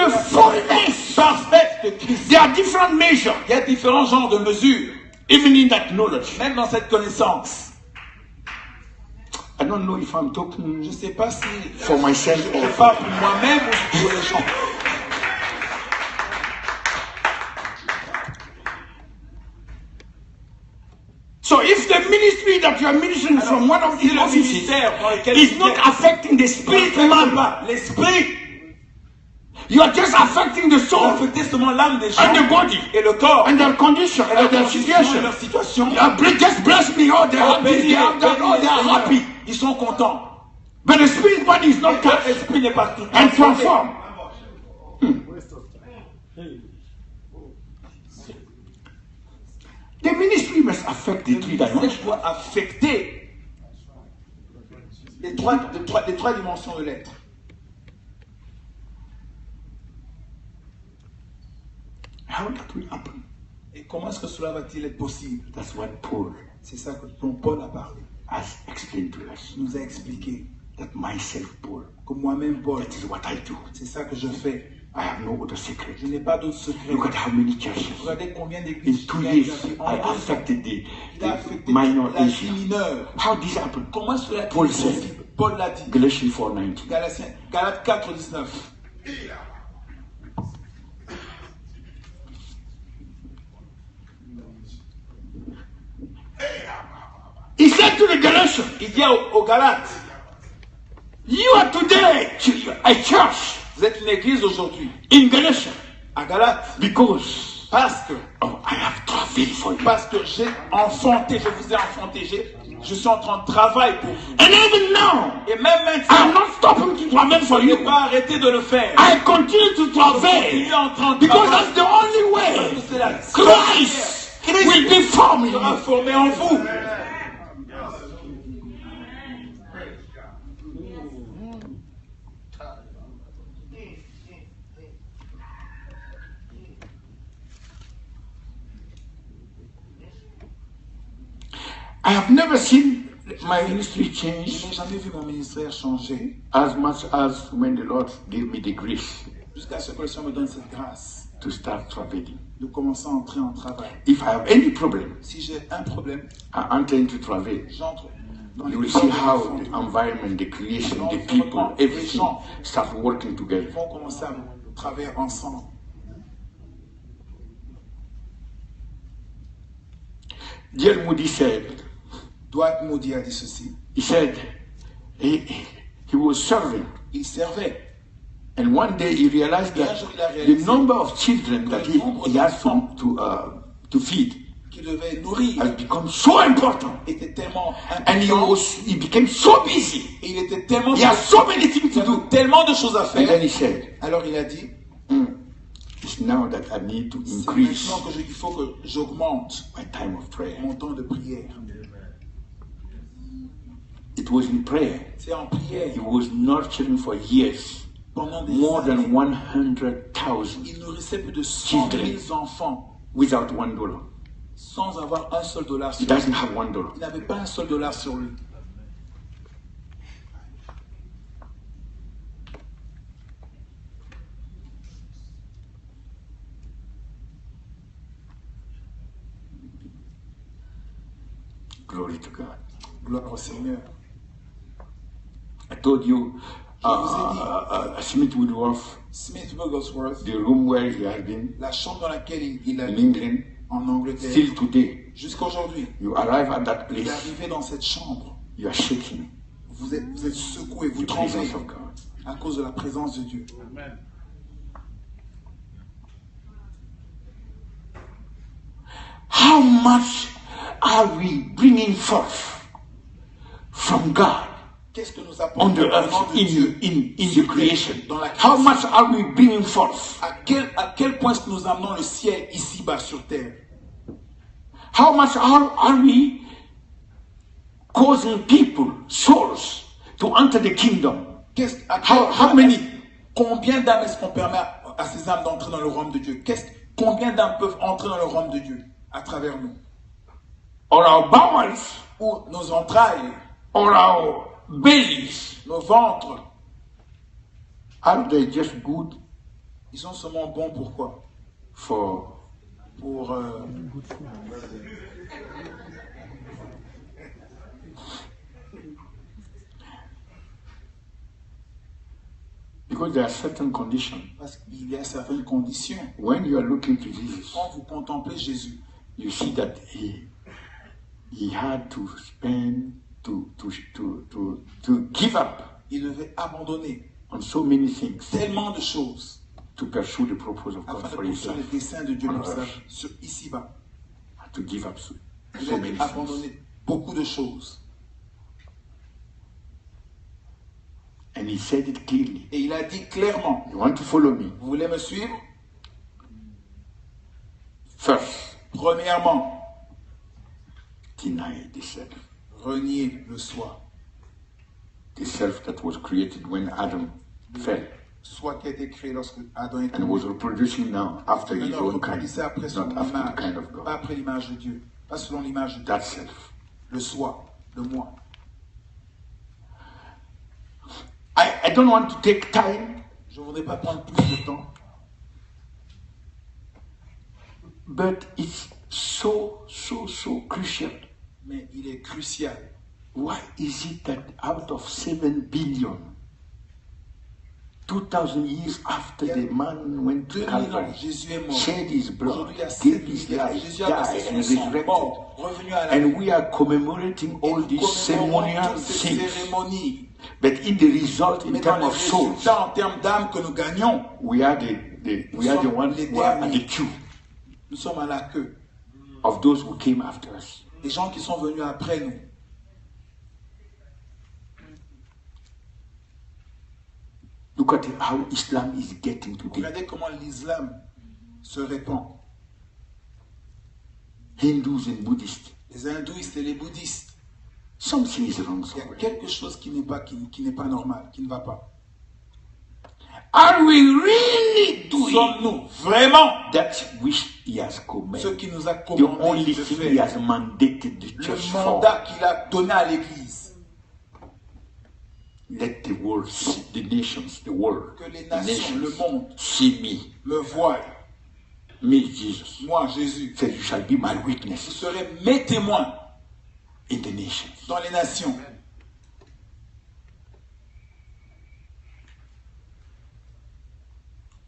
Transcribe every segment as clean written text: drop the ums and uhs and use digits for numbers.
the fullness parfaite de Christ. there are different measures, Il y a différents genres de mesures, even in that knowledge. même dans cette connaissance. I don't know if I'm talking Je ne sais pas si for myself je or parle pour moi-même ou pour les gens. so if the ministry that you are ministering from one of Si these le offices ministère dans lequel is not affecting the spirit man, l'esprit, you are just affecting the soul affecter seulement l'âme des gens and the body et le corps and their condition et leur and their condition et situation. leur situation. Just bless me, oh, they're happy, Bénis-les, they have that, oh, they are bénis-les, happy. ils sont contents. But the spirit body is not touched L'esprit n'est pas and transformed. The ministry must affect the three Ça dimensions. doit affecter les trois dimensions de l'être. How that will happen? Et comment est-ce que cela va-t-il être possible? That's what Paul C'est ça dont Paul a parlé. has explained to us. Il nous a expliqué That myself, Paul, que moi-même, Paul, that is what I do. c'est ça que je fais. I have no other secret. Je n'ai pas d'autre secret. Look at how many churches. Regardez combien In d'églises 2 il a years, établi I en 2 ans. affected the Il a affecté minor l'Asie Asia. mineure. How this happened? Comment cela Paul est said, possible? Paul l'a dit. Galatians 4:19. Galates 4, 19. He said to the Galatians, Il dit aux Galates, you are today a church vous êtes une église aujourd'hui. in Galatia À Galates, because parce que I have travailled for you. j'ai enfanté, je vous ai enfanté, je suis en train de travailler pour vous. And even now, Et même I'm maintenant, not stopping to travail for je you. n'ai pas arrêté de le faire. I continue to Je travail suis en train de because travailler. that's the only Parce way que c'est la seule Christ manière. will be formed in sera you. formé en vous. I have never seen my ministry Je change n'ai jamais vu mon ministère changer as much as when the Lord gave me the grace jusqu'à ce que le Seigneur me donne cette grâce to start traveling. de commencer à entrer en travail. If I have any problem, Si j'ai un problème, I enter into travel. j'entre dans You les will see how travaux the environment, the creation, the L'environnement, people, les everything gens. start working together. Ils vont commencer à travailler ensemble. D.L. Moody said, Dwight Moody a dit ceci. he said, he was serving, Il servait. and one day he realized Et un that jour, il a the réalisé number of children that he has to feed qu'il devait nourrir has become so important, était tellement and important. he became so busy. Et il était tellement He has so many things il to avait do. tellement de choses à And then faire. he said, Alors il a dit, it's now that I need to c'est increase maintenant que il faut que j'augmente my time of prayer. mon temps de prière. It was in prayer. C'est en prière. He was nurturing for years Pendant des more than années, 100,000 il nourrissait plus de 100 000 enfants without $1. sans avoir un seul dollar He sur lui. doesn't have $1. Il n'avait pas un seul dollar sur lui. Glory to God. Gloire au Seigneur. I told you, Smith Woodworth, Smith Wigglesworth, the room where he has been la chambre dans laquelle il a in été England, en Angleterre, still today, jusqu'à aujourd'hui, you arrive at that il est place, arrivé dans cette chambre. you are shaking. Vous êtes secoué, vous The tremblez presence of God. à cause de la présence de Dieu. How much are we bringing forth from God Qu'est-ce que nous on apportons the au nom earth de Dieu in the creation? dans la How création? much are we bringing forth? À quel point est-ce que nous amenons le ciel ici-bas sur terre? How much are we causing people, souls, to enter the kingdom? How many? Combien d'âmes est-ce qu'on permet à ces âmes d'entrer dans le royaume de Dieu? Combien d'âmes peuvent entrer dans le royaume de Dieu à travers nous? Or our bowels, Ou nos entrailles, or our bellies, nos ventres, are they just good Ils sont seulement bons pour quoi? For Pour because there are certain conditions. parce qu'il y a certaines conditions. When you are looking to Jesus, Quand vous contemplez Jésus, you see that he had to spend to give up il devait abandonner on so many things tellement de choses to pursue the purpose of God afin de for his poursuivre les life, desseins de Dieu on pour sa earth. vie, ici-bas. To give up so Il many a things. abandonné beaucoup de choses. And he said it clearly. Et il a dit clairement, You want to follow me? vous voulez me suivre? First, Premièrement, deny the self. renier le soi. The self that was created when Adam fell Soi qui a été créé lorsque Adam est and was reproducing now after his maintenant own kind, reproduisait après son not after the image, kind of pas God. après l'image de Dieu, pas selon l'image de Dieu. That self. Le soi, le moi. I don't want to take time, Je ne voudrais pas prendre plus de temps, but it's so crucial. mais il est crucial. Why is it that out of 7 billion, 2000 years after the man went to 2000 ans, Calvary, Jésus est mort. shed his blood, Aujourd'hui, il y a gave 7 his000 ans. life, Jésus a versé died son and sang, resurrected, mort, revenu à la vie. and we are commemorating all Nous these commémorons ceremonial toutes ces things. cérémonies. But in the result, in Mais dans terms les of souls, résultats en termes d'âme que nous gagnons, we are the sommes ones les who are at derniers. the queue nous sommes à la queue. of those who came after us. Les gens qui sont venus après nous. Look at how Islam is getting today. Regardez comment l'islam se répand. Hindus and Buddhists. Les hindouistes et les bouddhistes. Something is wrong Il y a somewhere. quelque chose qui n'est pas normal, qui ne va pas. Are we really doing Sommes-nous vraiment that which he has ce commanded? qui nous a The commandé only de thing he faire? has mandated the Le church for. mandat qu'il a donné à l'Église. Let the world see, the nations, the world, Que les the nations, le nations monde, see me, me voient. Jesus. Moi, Jésus, Said, you shall be my vous witness serez mes témoins in the nations. dans les nations.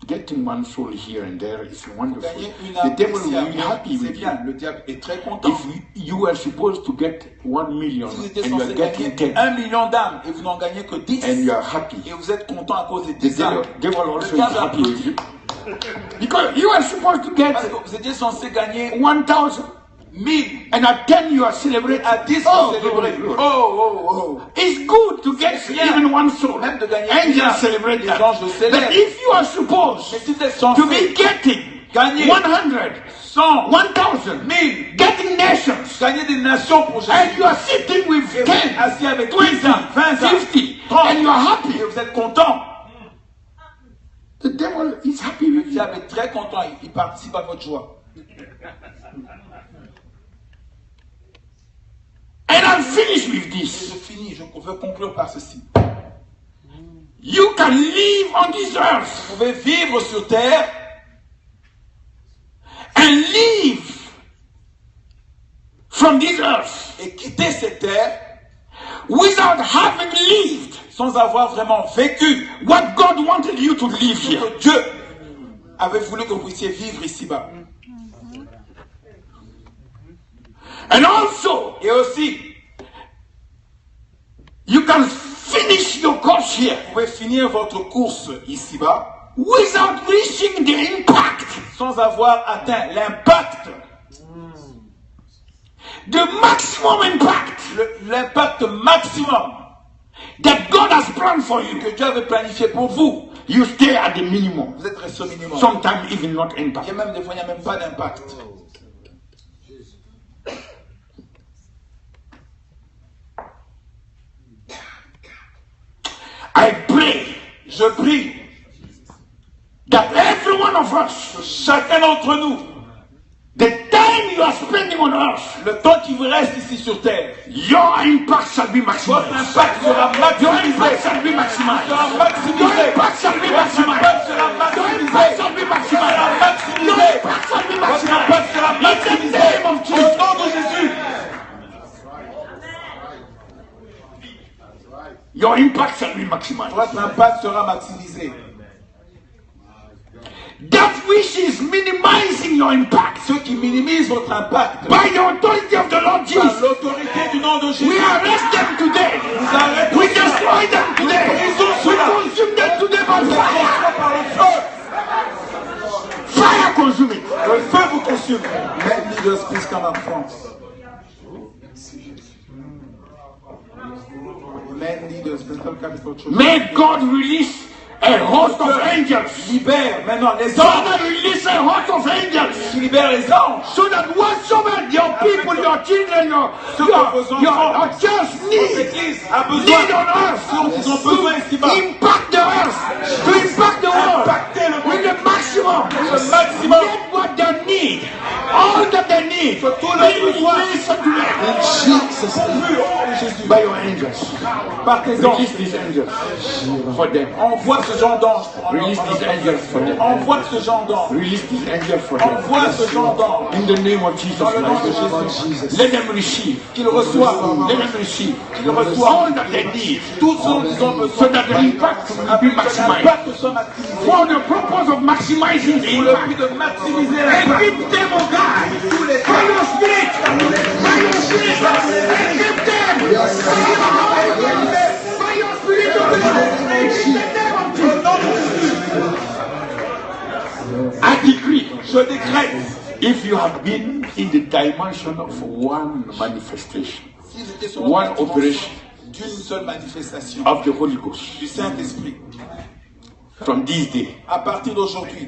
Getting one soul here and there is wonderful. Gagner une The âme devil ici will à be moi, happy c'est with you. bien. Le diable est très content. If you were supposed to get 1 million Si vous étiez and you are censé getting gagner 10 1 million d'âmes et vous n'en gagnez que 10 and you are happy, et vous êtes content à cause des the 10 âmes, devil also le is diable happy with applaudit. you. Because you are supposed to get Parce que vous étiez censé gagner 1,000 1000 and at 10 you are celebrating. à 10 Oh, vous célébrez. glory, glory. Oh. It's good to get C'est bien. even one soul. Même de gagner Angels une âme. celebrate Les that. anges le célèbrent. But if you are Mais supposed si vous êtes to censé be getting gagner 100, 100, 1,000, 1000, getting nations, gagner des nations pour and Jésus, you are sitting with et vous êtes 10, assis avec 20, 10 âmes, 20 âmes, 50, 30, and you are happy, et vous êtes content, the devil is happy le with you. diable est très content, il participe à votre joie. And I'm finished with Et this. je finis, je veux conclure par ceci. You can live on this earth Vous pouvez vivre sur terre and live from this earth et quitter cette terre without having lived sans avoir vraiment vécu what God wanted you to live ce here. que Dieu avait voulu que vous puissiez vivre ici-bas. And also, Et aussi, you can finish your course here vous pouvez finir votre course ici-bas without reaching the impact, sans avoir atteint l'impact, the maximum impact l'impact maximum that God has planned for you. que Dieu avait planifié pour vous. You stay at the minimum, Vous êtes resté au minimum. sometimes even not Il y impact. a même des fois, il n'y a même pas d'impact. I pray Je prie that every one of us, que chacun d'entre nous, the time you are spending on earth, le temps qui vous reste ici sur terre, your impact shall be votre maximized. impact sera Your maximisé. impact shall be maximized. Sera Your maximisé. impact shall be Votre impact maximized. sera Your impact maximisé. impact sera maximisé. That which is minimizing your impact, Ceux qui minimisent votre impact, by the authority of the Lord par Jesus, l'autorité du nom de Jésus, we arrest them today. nous arrêtons We cela. destroy them today. We consume them today by fire. Par le feu. Fire consume it. Le feu vous consume. Many leaders, please come up front. Many leaders, Bethel Capital Church. May God release a host of angels. Libère maintenant les anges. Father, release a host of angels. Qui libère les anges. So that whatsoever your people, your children, your church Votre need église a besoin. on earth, Ils ont besoin ici-bas. impact the earth, to impact the world Impacter le with monde. the maximum. Le maximum. Get what they need, all that they need, Que tout leur be besoin. released unto them Jesus' name. Pourvu au nom de Jésus. by your angels. Par tes anges. Release these angels for them. Envoie ce genre d'ange. Release these angels for them. Envoie ce genre d'ange. Release these angels for them. Envoie ce genre d'ange. In the name of Jesus Dans le nom de Christ. Jésus. Let them receive. Qu'ils reçoivent. Let them receive. Qu'ils reçoivent. All that they need. Tout ce dont ils ont So besoin. that the impact will be maximized. L'impact soit maximisé. For the purpose of maximizing the Pour le but impact. de maximiser l'impact. Equip them, oh God, Tous les by your spirit. By your spirit. Equip them. By your spirit, oh God. In the name of Jesus. I decree. Je décrète. If you have been in the dimension of one manifestation, S'ils étaient sur one la dimension operation d'une seule manifestation of the Holy Ghost, du Saint-Esprit, from this day, à partir d'aujourd'hui,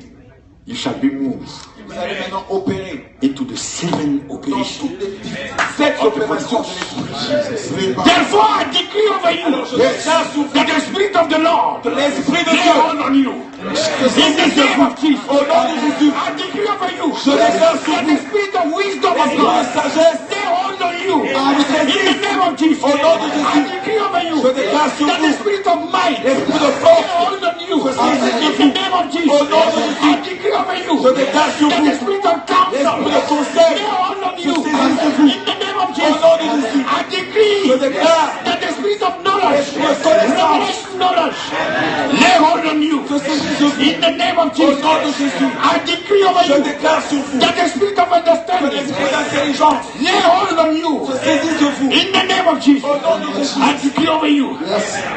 you shall be moved vous allez maintenant opérer into the seven dans operations. toutes les 7 opérations de l'Esprit. Therefore, I decree over you Je déclare sur vous that the Spirit of the Lord que l'Esprit de lay Dieu, hold on you. In the name of Jesus, au nom de Jésus, I decree over you je déclare sur that vous the Spirit of wisdom of l'Esprit de God sagesse, lay hold on you. In the name of Jesus, au nom de I Jésus, decree over you je déclare sur that the vous Spirit of might l'Esprit de lay force, hold on you. que saisisse In the name of Jesus, au nom de Jésus, I decree over you je déclare sur that vous the Spirit of counsel l'Esprit de conseil, lay hold on you. que saisisse vous In the name of au Jesus, nom de Jésus, I decree je déclare that the Spirit of knowledge, l'Esprit de connaissance, revelation knowledge, lay hold on you. que saisisse vous In the name of au Jesus, nom de Jésus, I decree over je you déclare sur vous that the Spirit of que understanding l'Esprit d'intelligence lay hold on you. se saisisse de vous In the name of Jesus, au nom de Jésus, I decree over you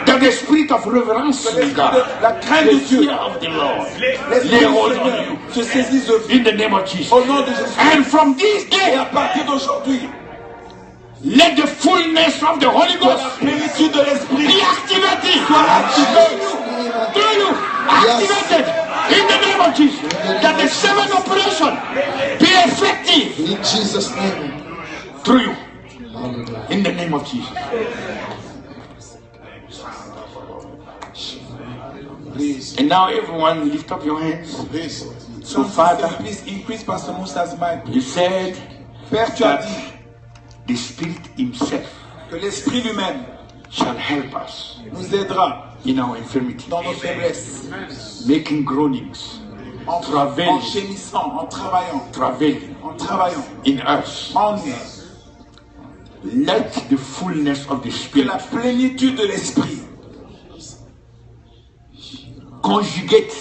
that the Spirit of reverence que of l'Esprit God, de la crainte de the Dieu, fear of the Lord, l'Esprit lay du hold on Seigneur you. se saisisse de vous In the name of Jesus. au nom de Jésus. And from this Et day, à partir d'aujourd'hui, let the fullness of the Holy que la Ghost plénitude de be l'Esprit activated soit activée through you, activated in the name of Jesus. That the seven operation be effective In Jesus' name. through you, in the name of Jesus. Please. And now everyone lift up your hands. Please. So Father, please increase Pastor Musa's mic. you said Père, tu as that dit the Spirit himself que l'Esprit lui-même shall help us nous aidera in our infirmity, dans nos faiblesses, making groanings, en Travail. gémissant, en travaillant, in us. en nous. Let the fullness of the Que Spirit la plénitude de l'Esprit conjugate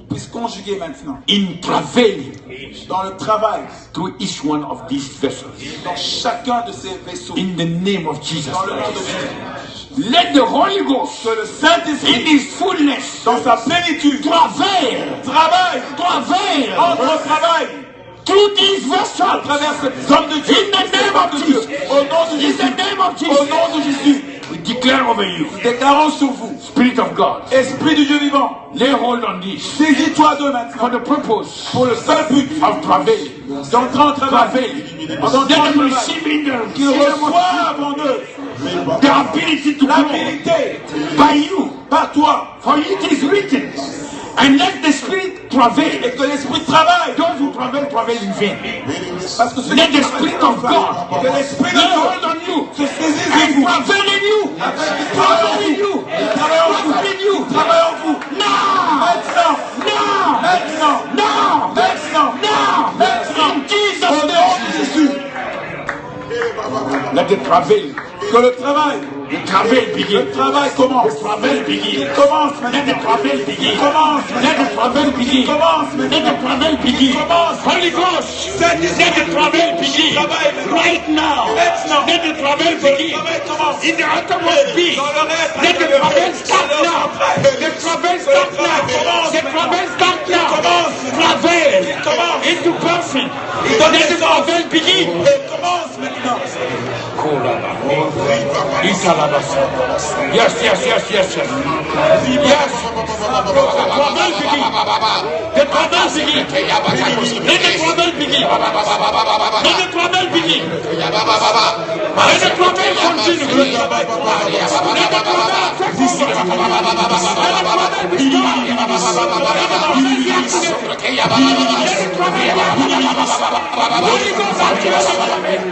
puisse conjuguer maintenant in travailing dans le travail, through each one of these vessels. dans chacun de ces vaisseaux, In the name of Jesus dans le nom de Christ. Jésus. Let the Holy Ghost, Que le in Saint-Esprit, His fullness, dans sa plénitude, travail entre travail through these à vessels. travers ces hommes de Dieu, In the ces name femmes of de Dieu, Jesus. au nom de In Jésus, the name of au Jesus. nom de Jésus, We declare over you, déclarons sur vous, Spirit of God, Esprit du Dieu vivant, lay hold on this saisis-toi d'eux for maintenant, the purpose pour le seul but of travail. d'entrer en travail, Let d'entrer en them travail, receive in their qu'ils reçoivent en eux the ability to grow l'habilité by you. par toi, For it is written, and let the Spirit travail. et que l'Esprit travaille. Those who travail in vain. Parce que ceux Let qui the travaillent Spirit of God que l'Esprit de lay Dieu hold on you se saisisse de and vous, travail in you. Travail in you. travaille en vous, Travail in you. travaille en vous, Now. maintenant, Now. maintenant, Now. maintenant, Now. maintenant, In Jesus' au nom name. de Jésus, Let the travail que le travail The travail begin. Le travail commence. The travail begin. Il commence Let the maintenant. travail begin. Il commence Let the maintenant. travail begin. Il commence Let the maintenant. travail begin. Commence. Holy Ghost. Let the travail begin. Travail maintenant. Right now. Maintenant. Let the travail begin. travail commence. In the uttermost being. Dans le reste Let the intérieur. travail start Dans le now. travail. The travail start now. Commence The travail start now. commence. Travail. commence. Into person. Il donne Let the naissance. travail begin. Il commence maintenant. Yes, yes, yes, yes, yes. Yes. Travail begin. The travail begin. Let the travail begin. Let the travail begin. Let the travail continue. Let the travail affect us. Let the travail be done. Let the travail be activated. Let the travail be activated. Holy Ghost activate.